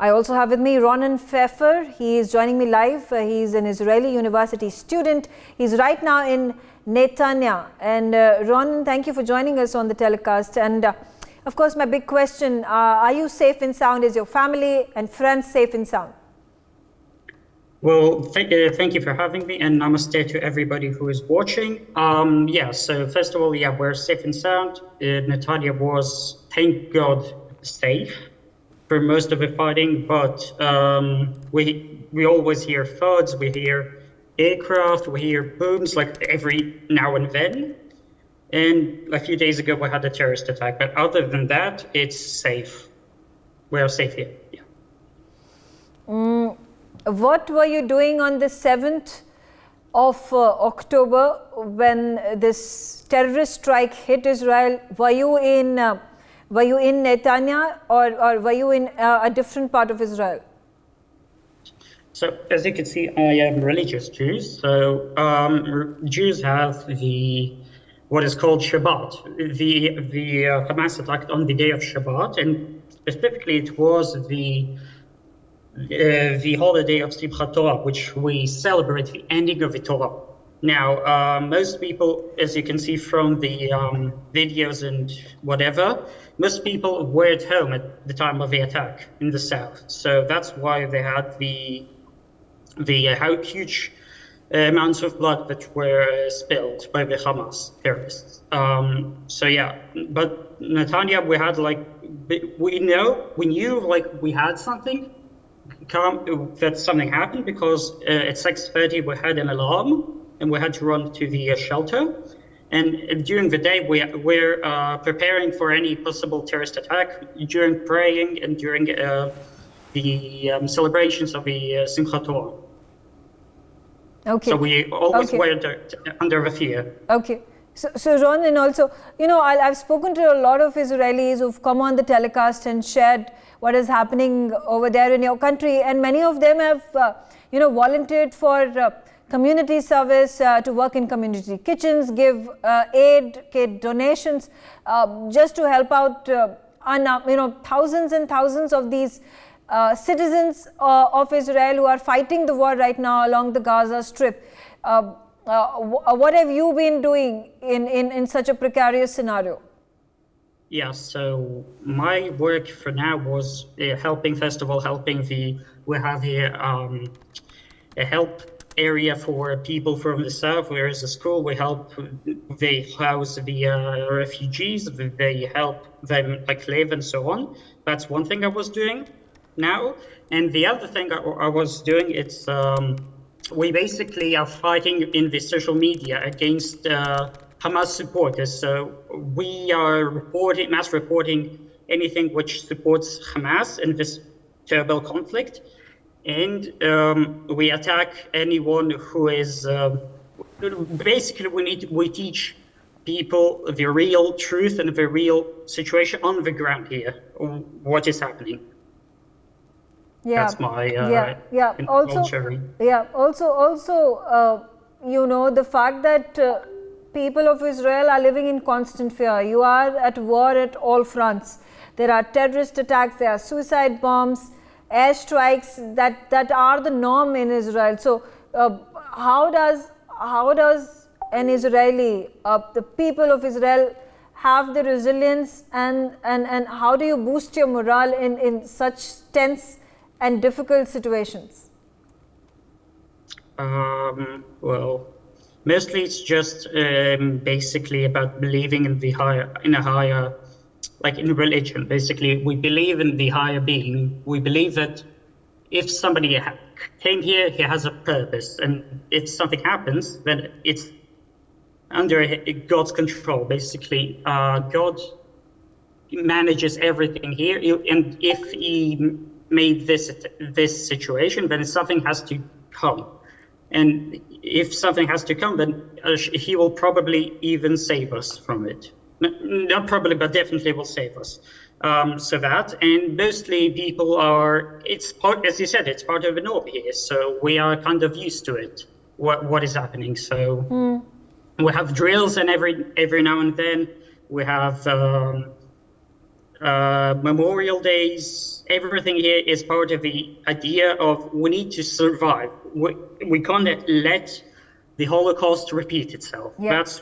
I also have with me Ronen Fefer. He is joining me live. He's an Israeli university student. He's right now in Natan. And Ronen, thank you for joining us on the telecast. And of course, my big question, are you safe and sound? Is your family and friends safe and sound? Well, thank you for having me, and namaste to everybody who is watching. So first of all, we're safe and sound. Natalia was, thank God, safe for most of the fighting, but we always hear thuds, we hear aircraft, we hear booms like every now and then. And a few days ago, we had a terrorist attack, but other than that, it's safe. We're safe here. Yeah. What were you doing on the 7th of October when this terrorist strike hit Israel? Were you in Netanya or were you in a different part of Israel? So as you can see, I am religious Jews. So Jews have what is called Shabbat. The Hamas attacked on the day of Shabbat, and specifically it was the holiday of Simchat Torah, which we celebrate the ending of the Torah. Now, most people, as you can see from the videos and whatever, most people were at home at the time of the attack in the south. So that's why they had the huge amounts of blood that were spilled by the Hamas terrorists. But Netanya, we had we knew we had something. That something happened because at 6:30 we had an alarm and we had to run to the shelter. And during the day we're preparing for any possible terrorist attack during praying and during the celebrations of the Simchat Torah. Okay. So we always were under the fear. Okay. So Ronen, also, I've spoken to a lot of Israelis who've come on the telecast and shared what is happening over there in your country, and many of them have, volunteered for community service, to work in community kitchens, give aid, donations, just to help out, thousands and thousands of these citizens of Israel who are fighting the war right now along the Gaza Strip. What have you been doing in such a precarious scenario? Yeah, so my work for now was helping we have here a help area for people from the south. There is a school, they house the refugees, they help them live and so on. That's one thing I was doing now. And the other thing I was doing, it's we basically are fighting in the social media against Hamas supporters. So we are mass reporting anything which supports Hamas in this terrible conflict. And we attack anyone who is, basically we teach people the real truth and the real situation on the ground here, what is happening. Yeah, that's my Also, the fact that people of Israel are living in constant fear. You are at war at all fronts. There are terrorist attacks, there are suicide bombs, airstrikes that are the norm in Israel. So, how does an Israeli, the people of Israel, have the resilience and how do you boost your morale in such tense and difficult situations? Well, mostly it's just basically about believing in a higher, like in religion. Basically, we believe in the higher being. We believe that if somebody came here, he has a purpose, and if something happens, then it's under God's control. Basically, God manages everything here, and if He made this situation, then something has to come. And if something has to come, then He will probably even save us from it. Not probably, but definitely will save us. And mostly people it's part, as you said, it's part of the norm here. So we are kind of used to it, what is happening. So we have drills, and every now and then we have Memorial Days, everything here is part of the idea of we need to survive. We can't let the Holocaust repeat itself. Yeah. That's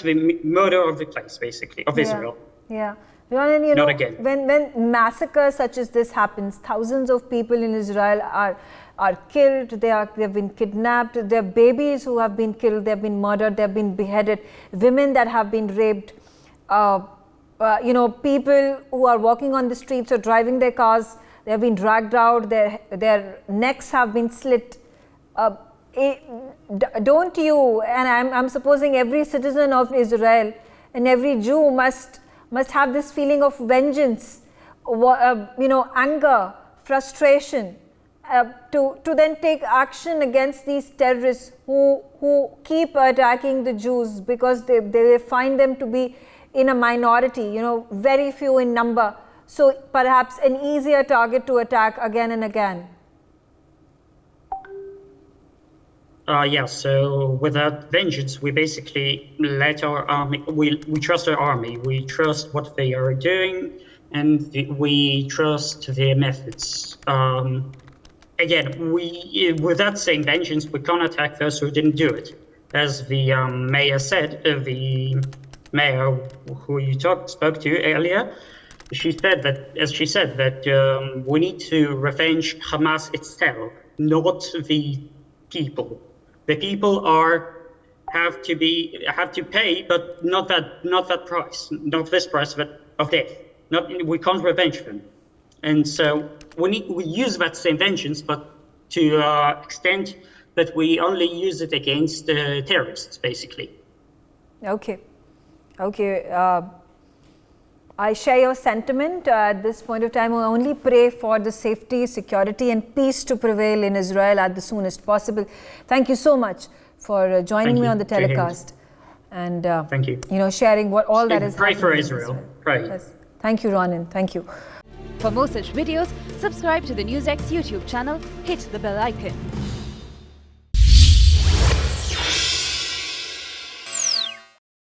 the murder of the place, basically, of Israel. Yeah. Ronen, you Not know, again. when massacres such as this happens, thousands of people in Israel are killed, they've been kidnapped, there are babies who have been killed, they've been murdered, they've been beheaded, women that have been raped, you know, people who are walking on the streets or driving their cars, they have been dragged out, their necks have been slit. Don't you, and I'm supposing every citizen of Israel and every Jew must have this feeling of vengeance, you know, anger, frustration, to then take action against these terrorists who keep attacking the Jews because they find them to be in a minority, you know, very few in number. So perhaps an easier target to attack again and again. Yeah, so with that vengeance, we basically let our army, we trust our army, we trust what they are doing, and we trust their methods. Again, with that same vengeance, we can't attack those who didn't do it. As the mayor said, the mayor who you spoke to earlier, she said that we need to revenge Hamas itself, not the people. The people have to pay, but not that price, not this price of death. We can't revenge them, and so we use that same vengeance, but to extent that we only use it against terrorists, basically. Okay. I share your sentiment. At this point of time, we only pray for the safety, security and peace to prevail in Israel at the soonest possible. Thank you so much for joining me on the telecast. And thank you. You know, sharing all that is happening. Pray for Israel. Pray. Yes. Thank you, Ronen. Thank you. For more such videos, subscribe to the NewsX YouTube channel, hit the bell icon.